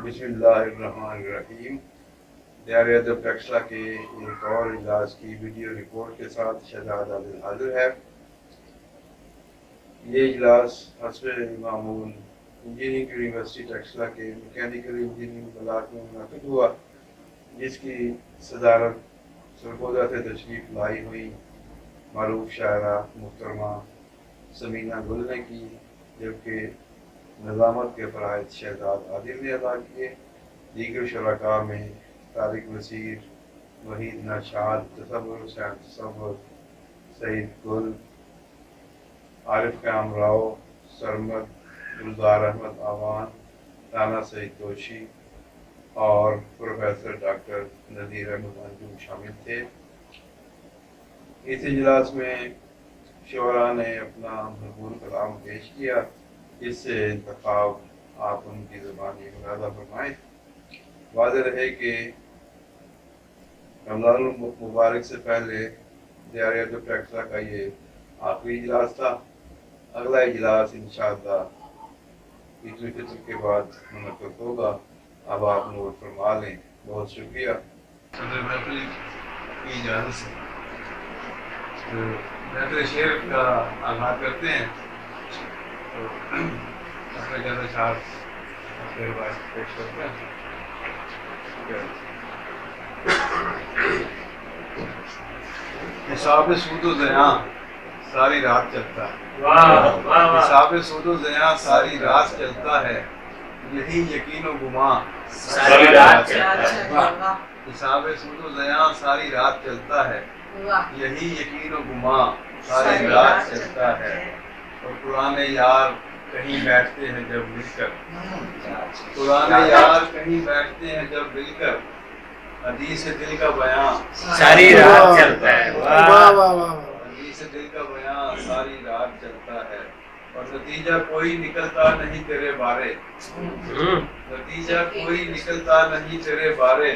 بسم اللہ الرحمن الرحیم۔ دیار ادب ٹیکسلا کے ایک اور اجلاس کی ویڈیو رپورٹ کے ساتھ شہزاد عادل حاضر ہے۔ یہ اجلاس حسب معمول انجینئرنگ یونیورسٹی ٹیکسلا کے میکینیکل انجینئرنگ بلاک میں منعقد ہوا، جس کی صدارت سرگودا سے تشریف لائی ہوئی معروف شاعرہ محترمہ سمینہ گل نے کی، جبکہ نظامت کے فرائض شہزاد عادل نے ادا کیے۔ دیگر شرکاء میں طارق نصیر، وحید نشاد، تصور حسین تصور، سعید گل، عارف قیام راؤ، سرمد، گلزار احمد آوان، رانا سعید توشی اور پروفیسر ڈاکٹر نذیر احمد انجم شامل تھے۔ اس اجلاس میں شعراء نے اپنا بھرپور کلام پیش کیا، جس سے انتخاب آپ ان کی زبانی ملاحظہ فرمائیں۔ واضح رہے کہ رمضان المبارک سے پہلے دیار ادب ٹیکسلا کا یہ آخری اجلاس تھا۔ اگلا اجلاس انشاءاللہ عید الفطر کے بعد منعقد ہوگا۔ اب آپ نوٹ فرما لیں۔ بہت شکریہ۔ صدر محفل کی اجازت سے محفل شعر کا آغاز کرتے ہیں۔ حساب سود و زیاں ساری رات چلتا ہے، حساب سود و زیاں ساری رات چلتا ہے، یہی یقین و گماں ساری رات چلتا ہے، حساب سود و زیاں ساری رات چلتا ہے، یہی یقین و گماں ساری رات چلتا ہے۔ اور پرانے یار کہیں بیٹھتے ہیں جب مل کر، پرانے یار کہیں بیٹھتے ہیں جب مل کر، حدیث دل کا بیاں ساری رات چلتا ہے، حدیث دل کا بیاں ساری رات چلتا ہے، اور نتیجہ کوئی نکلتا نہیں تیرے بارے، نتیجہ کوئی نکلتا نہیں تیرے بارے،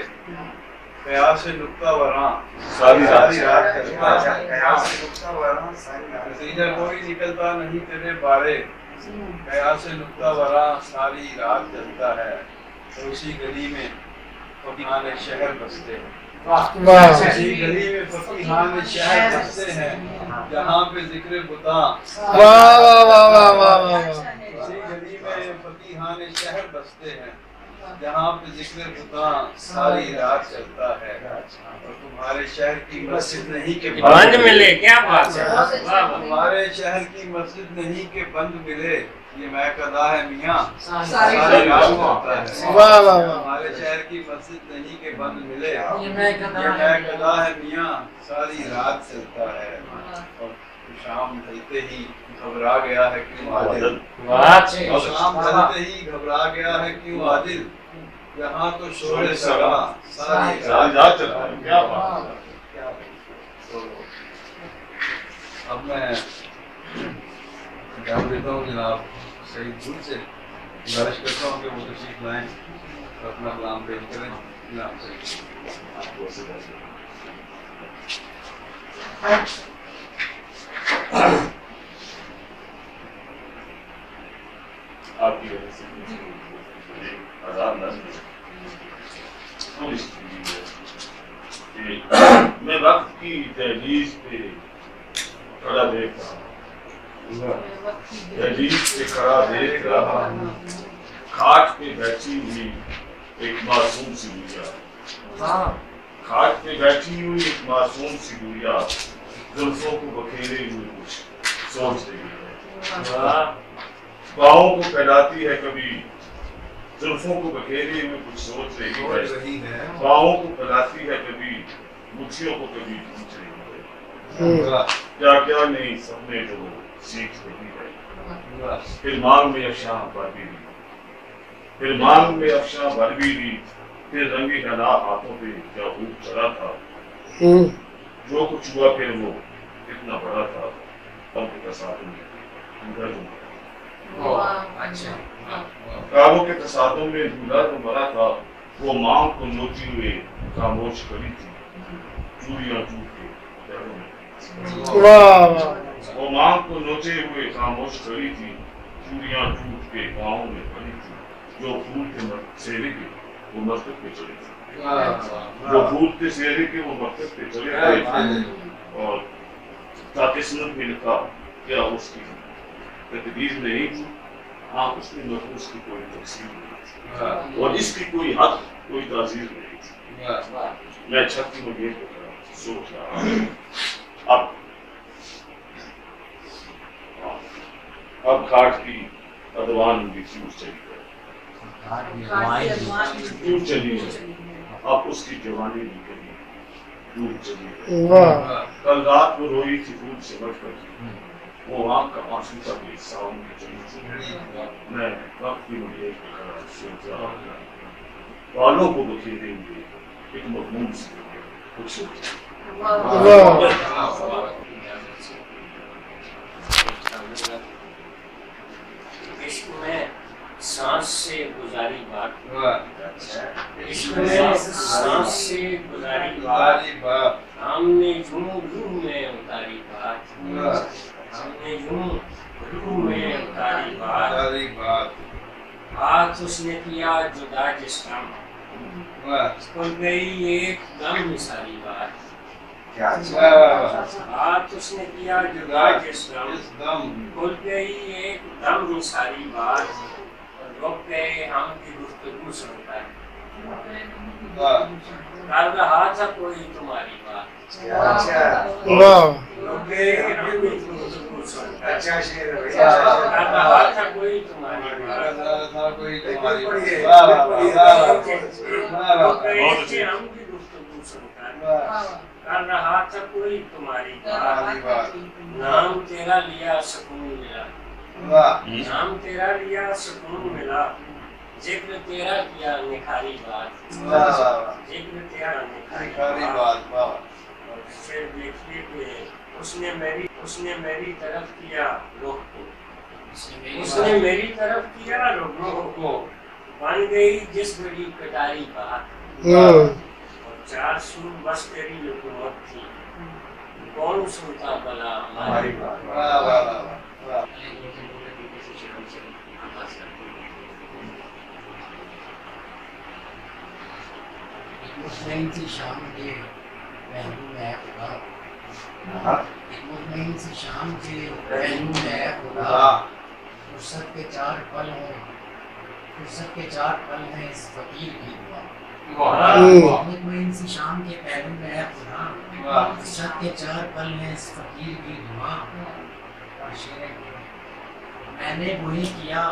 قیاس نقطہ وراں ساری رات چلتا ہے، نتیجہ کوئی نکلتا نہیں تیرے بارے، قیاس نقطہ وراں ساری رات چلتا ہے۔ تو اسی گلی میں فقیہان شہر بستے ہیں، اسی گلی میں فقیہان شہر بستے ہیں، جہاں پہ ذکر بتاں اسی گلی میں فقیہان شہر بستے ہیں، جہاں پہ ذکر بتاں ساری رات چلتا ہے۔ اور تمہارے شہر کی مسجد نہیں کہ بند ملے، کیا بات ہے، تمہارے شہر کی مسجد نہیں کہ بند ملے، یہ محک ادا ہے میاں ساری رات چلتا ہے، ہمارے شہر کی مسجد نہیں کہ بند ملے، یہ محک ادا ہے میاں ساری رات چلتا ہے۔ اور شام ڈھلتے ہی گھبرا گیا ہے کیوں عادل، شام ڈھلتے ہی گھبرا گیا ہے کیوں عادل، یہاں تو شور سرا ساری رات چلتا ہے۔ کیا بات ہے۔ اب میں جان دیتا ہوں جناب سعید گل سے، گزارش کرتا ہوں کہ وہ تشریف لائیں اور اپنا کلام پیش کریں۔ جناب سعید آپ کی وجہ سے آزاد نسل میں وقت کی دہلیز پہ کھڑا دیکھ رہا ہوں، دہلیز پہ کھڑا دیکھ رہا ہوں، کھاٹ پہ بیٹھی ہوئی ایک معصوم سی گڑیا، کھاٹ پہ بیٹھی ہوئی ایک معصوم سی گڑیا، زلفوں کو بکھیرے ہوئے کچھ سوچ رہی ہے، باہوں کو پھیلاتی ہے کبھی، زلفوں کو بکھیرے ہوئے کچھ سوچ رہی ہے، باہوں کو پھیلاتی ہے کبھی، مٹھیوں کو کبھی کھینچ رہی ہے، کیا کیا نہیں سب نے جو سیکھ رہی ہے، پھر مانگ میں افشاں بھر بھی دی، پھر مانگ میں افشاں بھر بھی دی، پھر رنگ حنا ہاتھوں پہ کیا خوب چلا تھا، جو کچھ ہوا پھر وہ اتنا بڑا تھا، اب کے تصادم میں گھر کابوں کے تصادم میں دھولا تو مرا تھا، وہ مانگ کو نوچی ہوئے خاموش کری تھی، چوڑیاں ٹوٹ کے پیروں میں، وہ مانگ کو نوچے ہوئے خاموش کری تھی، چوڑیاں ٹوٹ کے پاؤں میں پڑی تھی، जो फूल के सेहरे के वो मस्तक पे चले गए, जो फूल के सेहरे के वो मस्तक पे चले गए। और ताकिस्मत में लिखा क्या उसकी तकदीर नहीं थी, हाँ उसमें महफूज की कोई तकसीम नहीं थी और इसकी कोई हद कोई ताजीर नहीं थी। मैं छत की मुझे सोच रहा हूँ अब खाट की अदवान भी क्यों चली क्यों चली है, अब उसकी जवानी भी कहीं क्यों चली है। कल रात को रोई थी फूल से बच कर, वो आँख का आंसू का भी सावन की चली। मैं वक्त की मुझे सोच रहा हूँ बालों को बखेरेंगे एक मखमूम से खूबसूरत। इश्क में सांस से गुजारी बात, इश्क में सांस से गुजारी बात, हमने यूं रूह में उतारी बात, हमने यूं रूह में उतारी बात। हाथ उसने किया जुदा जिस काम, खुल गई एक दम सारी बात। हाथ उसने किया जुदा जिस दम, खुल गई एक दम सारी बात। रुक गए हम की गुफ्तगू सुनकर, कर रहा था कोई तुम्हारी बात। रुक गए हम की गुफ्तगू सुनकर, कर रहा था कोई तुम्हारी बात। रुक गए थे हम की गुफ्तगू सुनकर, कर रहा था कोई तुम्हारी बात। नाम तेरा लिया सुकून मिला, नाम तेरा लिया सुकून मिला, जिक्र तेरा किया निखारी बात, जिक्र तेरा निखारी बात। और फिर देखिए कि उसने मेरी तरफ किया रुख को, उसने मेरी तरफ किया रुख को, बन गई जिस बड़ी कटारी बात। और चार सू बस तेरी हुकूमत थी, कौन सुनता भला हमारी बात। मुतमईन सी शाम के पहलू में खुदा, मुतमईन सी शाम के पहलू में खुदा, फुर्सत के चार पल हैं, फुर्सत के चार पल हैं इस फकीर की दुआ। मुतमईन सी शाम के पहलू में खुदा, फुर्सत के चार पल हैं इस फकीर की दुआ। और शेर मैंने वही किया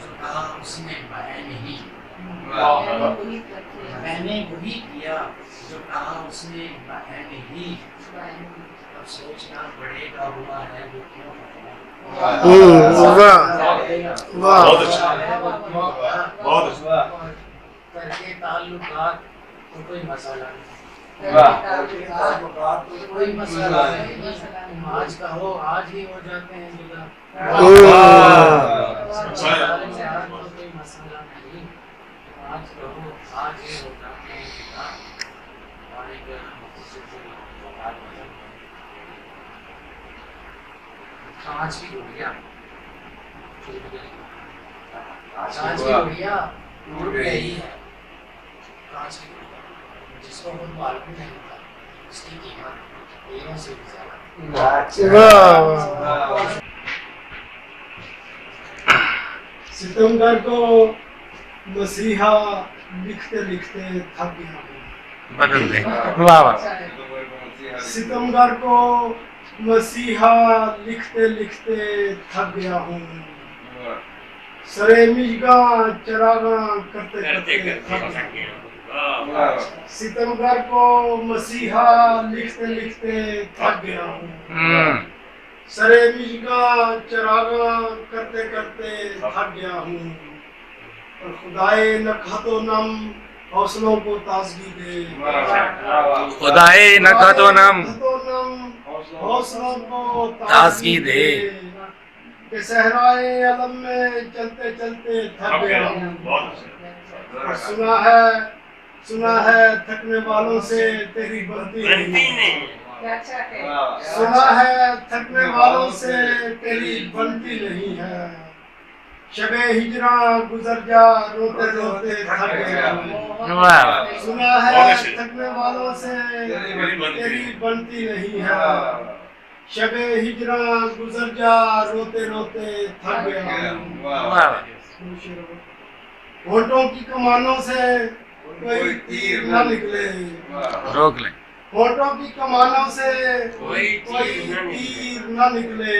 जो कहा उसने बयान नहीं, मैंने वही किया जो कहा उसने बयान नहीं। अब सोचना पड़ेगा हुआ है वो क्यों, करके ताल्लुकात तो कोई मसला नहीं, कोई मसला नहीं। तुम आज कहो आज ही हो जाते हैं जुदा, कोई मसला नहीं। आज कहो आज ही हो जाते हैं जुदा। और एक कांच की गुड़िया टूट गई, कांच की गुड़िया टूट गई है। कांच की गुड़िया जिसको खुद मालूम नहीं होता उसकी कीमत हीरों से भी ज्यादा। सितमगर को मसीहा लिखते लिखते थक गया हूँ। बदल दे। वाह वाह। सितमगर को मसीहा लिखते लिखते थक गया हूँ। सरे मिजगा चरागा करते करते थक गया हूँ। सितमगर को मसीहा लिखते लिखते थक गया हूँ। सरे मिजगा चरागा करते करते थक गया हूँ। और खुदाए नखतो नम हौसलों को ताजगी दे, खुदाए नखतो नम हौसलों को ताजगी दे। कि सहराए अलम में चलते चलते थक गया हूँ। और सुना है थकने वालों से तेरी बनती नहीं, सुना है थकने वालों से तेरी बनती नहीं है। शबे हिजरा गुजर जा रोते रोते थक गया हूँ। वाह सुना है थकने वालों से तेरी बनती नहीं है। शबे हिजरा गुजर जा रोते रोते थक गया हूँ। वाह होठों की कमानों से कोई तीर न निकले। रोक ले होठों की कमानों से कोई कोई तीर न तीर न निकले।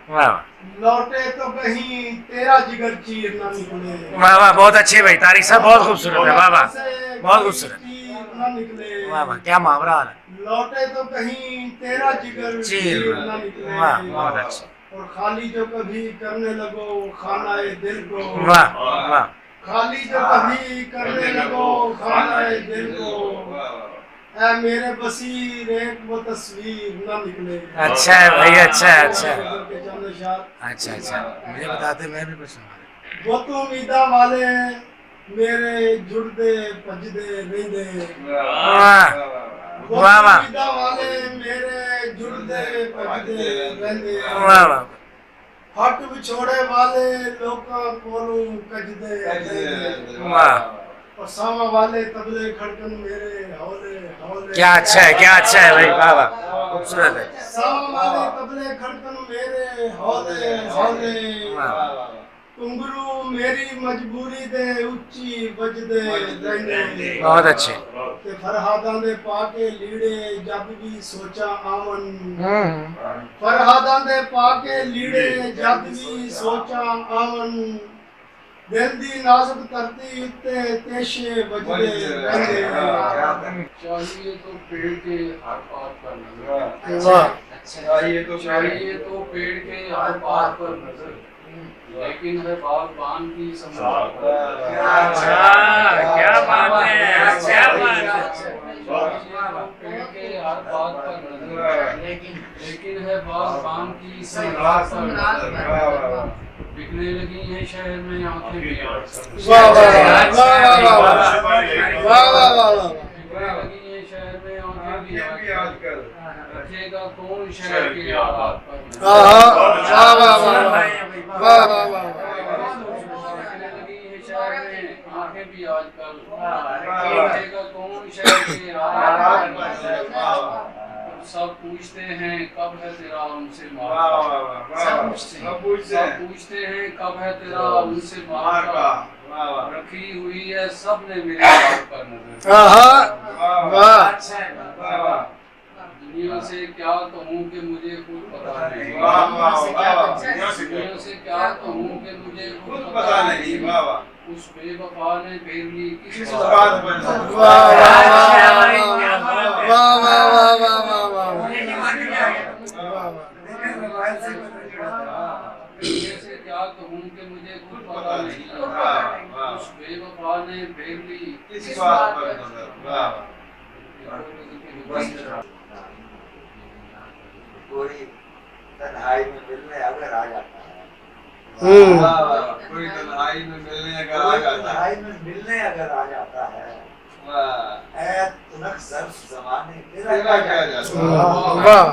वाह लौटे तो कहीं तेरा जिगर चीर न निकले। वाह वाह बहुत अच्छे भाई तारिक साहब बहुत खूबसूरत है वाह वाह से बहुत कोई खूबसूरत। तीर न निकले। वाह वाह क्या मुहावरा है लौटे तो कहीं तेरा जिगर चीर चीर न निकले। वाह बहुत अच्छा और खाली जो कभी करने लगो खाना दिल को। वाह वाह खाली जो कभी करने लगो खाना दिल को। ऐ मेरे बसीर एक वो तस्वीर न निकले। अच्छा है भाई अच्छा है अच्छा है के जाने शाद। अच्छा अच्छा मुझे बताते मैं भी कुछ सुना वो तो उम्मीदा वाले मेरे जुड़दे भजदे रहंदे। वाह वो वाह वाह उम्मीदा वाले मेरे जुड़दे भजदे रहंदे। वाह वाह हट विछोड़े वाले लोकां कोलों कजदे रहंदे। वाह और सामा वाले तबले खड़कन मेरे हौले हौले। क्या अच्छा है भाई वाह वाह खूबसूरत है सामा वाले तबले खड़कन मेरे हौले हौले। वाह घुंघरू मेरी मजबूरी दे उच्ची बजदे रहंदे। बहुत अच्छे ते फरहादां दे पाके लीड़े जब भी सोचा आवन। फरहादां दे पाके लीड़े जब भी सोचा आवन। दिल दी नाजुक धरती उत्ते तेशे बजदे रहंदे। चाहिए तो पेड़ के हर पार पर नजर। वाह चाहिए तो पेड़ के हर पार पर नजर, लेकिन है बागबान की संभाल पर। क्या बात है क्या बात है। चाहिए तो पेड़ के हर बात पर नजर, लेकिन है बागबान की संभाल पर नजर। बिकने लगी है शहर में आंखें भी वाह वाह वाह वाह वाह वाह वाह। बिकने लगी है शहर में आंखें भी आजकल रखेगा कौन शहर के आबाद पर। वाह वाह वाह वाह वाह वाह। बिकने लगी है शहर में आंखें भी आजकल रखेगा कौन शहर के आबाद पर। सब पूछते हैं कब है तेरा उनसे मार। सब पूछते हैं कब है तेरा उनसे मार का। रखी हुई है सबने मेरे बात पर नजर। वाह दुनिया से क्या कहूँ कि मुझे खुद पता नहीं। दुनिया से क्या कहूँ कि मुझे खुद पता नहीं। उस बेवफा ने बेरली किस बात पर। वाह वाह वाह वाह वाह वाह। दुनिया से क्या कहूँ कि मुझे खुद पता नहीं। उस बेवफा ने बेरली किस बात पर। कोई तन्हाई में मिलने अगर आ जाता है। कोई तन्हाई में मिलने अगर आ जाता है। तन्हाई में मिलने अगर आ जाता है। ऐ तुनक ज़र्फ़ ज़माने तेरा क्या जाता है। वाह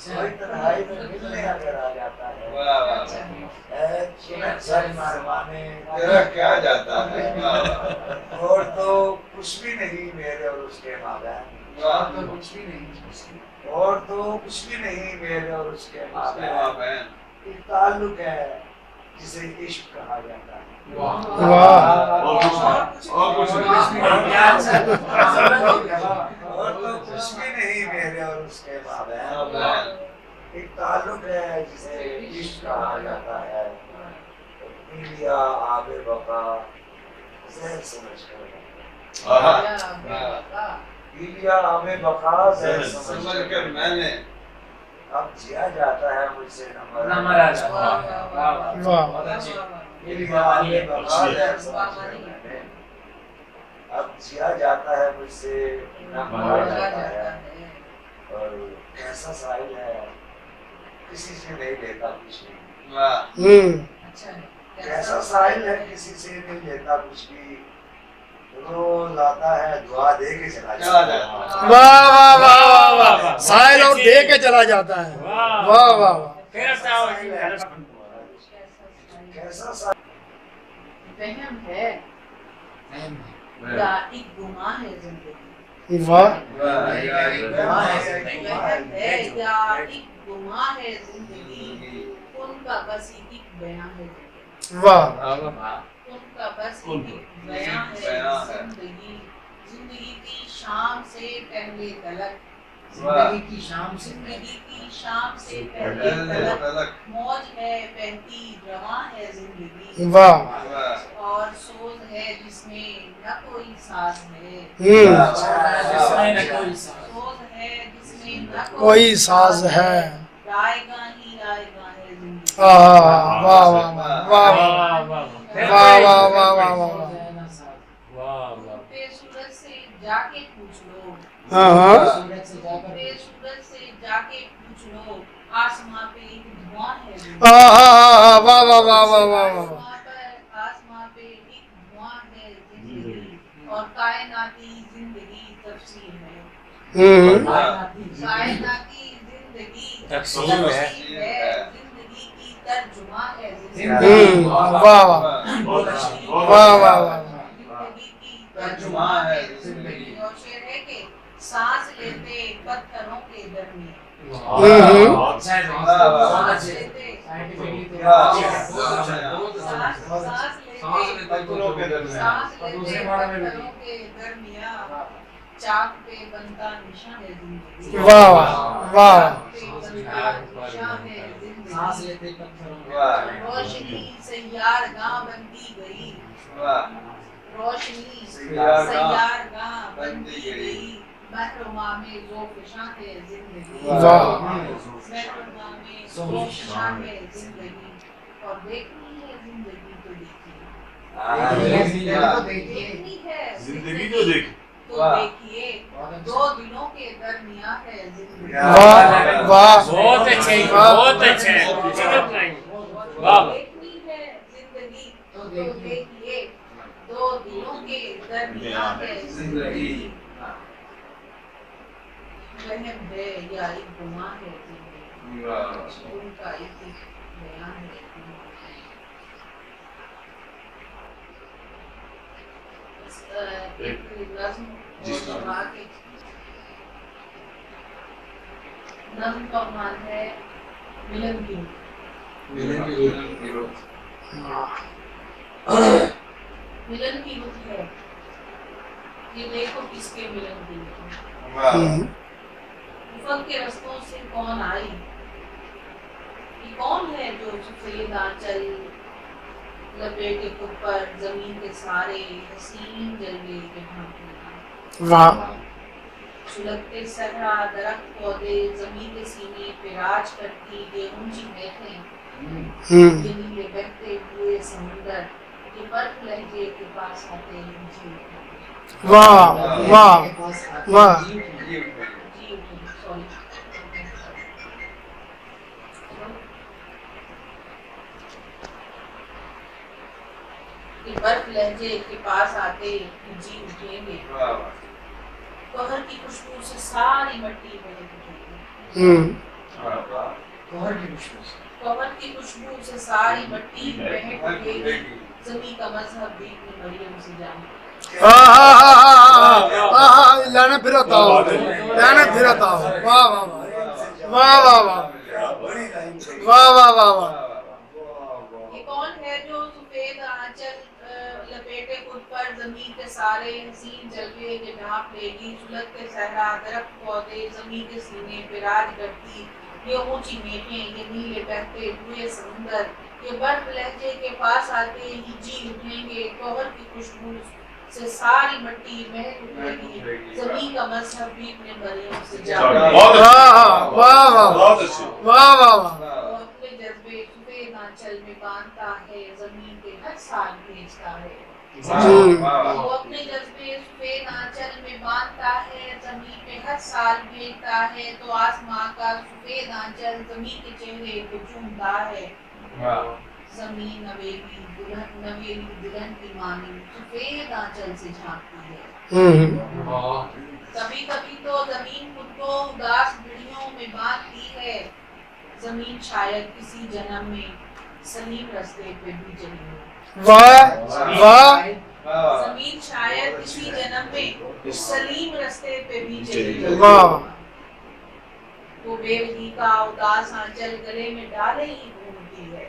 कोई तन्हाई में मिलने अगर आ जाता है। ऐ तुनक ज़र्फ़ ज़माने तेरा क्या जाता है। और तो कुछ भी नहीं मेरे और उसके माबैन। कुछ भी नहीं और तो कुछ भी नहीं मेरे और उसके माबैन। वाह एक ताल्लुक है जिसे इश्क कहा जाता है। और तो कुछ भी नहीं मेरे और उसके माबैन। एक ताल्लुक है जिसे इश्क कहा जाता है। इंडिया आबे बका ज़हर समझ कर इंडिया आबे बका ज़हर समझ कर मैंने अब जिया जाता है मुझसे न मरा जाता। अब जिया जाता है मुझसे न मरा जाता है। और कैसा साहिल है किसी से नहीं लेता कुछ भी। कैसा साहिल है किसी से नहीं लेता कुछ भी। रोज आता है दुआ दे के चला जाता है। वाह वाह वाह वाह। साहिल और दे के चला जाता है। वाह वाह वाह। कैसा सा वहम है فہم ہے یا ایک گناہ ہے زندگی واہ وہم ہے یا ایک گناہ ہے زندگی ان کا بس ایک بیان ہے واہ ان کا بس ایک بیان ہے زندگی زندگی کی شام سے پہلے تلک زندگی کی شام سے زندگی کی شام سے پہلے تلک موج ہے بہتی رواں ہے زندگی واہ اور سوز ہے جس میں نہ کوئی ساز ہے جس میں نہ کوئی ساز سوز ہے جس میں نہ کوئی ساز ہے رائے گاں ہی رائے گاں ہے زندگی واہ واہ واہ واہ واہ واہ واہ واہ واہ واہ پہ سورج سے جا کے پوچھ لو ہاں ہاں سورج سے جا کر پہ سورج سے جا کے پوچھ لو آسماں پہ ایک دھواں ہے زندگی واہ واہ واہ واہ واہ واہ آسماں پہ ایک دھواں ہے زندگی اور کائناتی زندگی تفسیر ہے کائناتی زندگی تفسیر ہے زندگی کی ترجمہ ہے زندگی واہ واہ واہ واہ واہ زندگی کی ترجمہ ہے زندگی اور شعر ہے کہ سانس لیتے پتھروں کے درمیان سانس لیتے پتھروں کے درمیان چاک پہ بنتا نشان ہے زندگی واہ واہ واہ نشان ہے سانس زندگی لیتے پتھروں میں روشنی سیار گاہ بنتی گئی روشنی سیار سیار گاہ بنتی گئی محرمہ میں ذوقشاں ہے زندگی واہ محرمہ میں ذوقشاں ہے زندگی اور دیکھنی ہے زندگی تو دیکھیے دیکھنی ہے زندگی تو دیکھ تو دیکھیے دو دلوں کے درمیان ہے زندگی واہ واہ بہت اچھے بہت اچھے دیکھنی ہے زندگی تو دیکھیے دو دلوں کے درمیان ہے زندگی وہم ہے یا ایک گناہ ہے زندگی ان کا ایک بیان ہے ایک نظم اور شعرا کے نظم کا عنوان ہے ملن کی ملن کی رت ہے یہ دیکھو کس کے ملن کی رت ہے افق کے رستوں سے کون آئی یہ کون ہے جو سفید آنچل لپیٹے خود پر زمین کے سارے حسین جلوے کے ڈھانپے واہ سلگتے صحرا درخت پودے زمین کے سینے پہ راج کرتی یہ اونچی میخیں یہ نیلے بہتے ہوئے سمندر یہ برف لہجے کے پاس آتے ہیں واہ واہ واہ برف لہجے کے پاس آتے جی اٹھیں گے کوہر کی خوشبو سے ساری مٹی مہک اٹھے گی کوہر کی خوشبو سے ساری مٹی مہک اٹھے گی زمین کا مذہب بھی اپنی مریم سے جانے لانا پھر ہوتا ہو لانا پھر ہوتا ہو واہ واہ واہ واہ واہ واہ واہ واہ واہ یہ کون ہے جو سفید آنچل لپیٹے خود پر زمین کے سارے حسین جلوے کے ڈھانپ لے گی سلگتے صحرا درخت پودے زمین کے سینے پہ راج کرتی یہ اونچی میخیں یہ نیلے بہتے ہوئے سمندر یہ برف لہجے کے پاس آتے ہی جی اٹھیں گے کوہر کی خوشبو سے ساری مٹی مہک اٹھے گی زمین کا مذہب بھی اپنے مریم سے جانے واہ واہ واہ واہ وہ اپنے جذبے سفید آنچل میں باندھتا ہے زمین کے ہر سال بھیجتا ہے وہ اپنے جذبے سفید آنچل میں باندھتا ہے زمین پہ ہر سال بھیجتا ہے تو آسمان کا سفید آنچل زمین کے چہرے کو چومتا ہے زمین نویلی دلہن کی مانی سفید آنچل سے جھانکتی ہے کبھی کبھی تو زمین خود کو اداس گھڑیوں میں باندھتی ہے زمین شاید کسی جنم میں सलीम रास्ते पे भी चली हो। वाह वाह जमीन शायद इसी जन्म में सलीम रास्ते पे भी चली हो। वाह तो बेवदी का उदास आंचल गले में डाले ही घूमती है।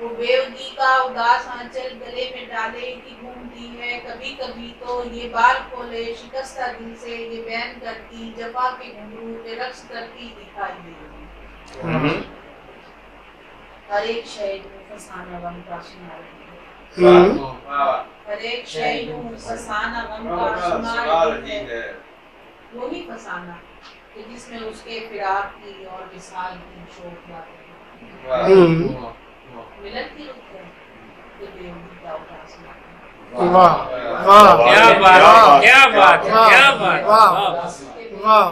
वो बेवदी का उदास आंचल गले में डाले की घूमती है। कभी कभी तो ये बाल खोले शिकस्ता दिल से ये बैन करती जफा के घुंघरू पे रक्स करती दिखाई देगी। हर एक शय में फसाना गम का सुना रही है। हर एक शय में फसाना गम का सुना रही है। वो ही फसाना कि जिसमें उसके फिराक की और विसाल की शोक बातें मिलन की रुत है कि बेवदी का उदास मानो। वाह वाह क्या बात है, क्या बात है, क्या बात है। वाह वाह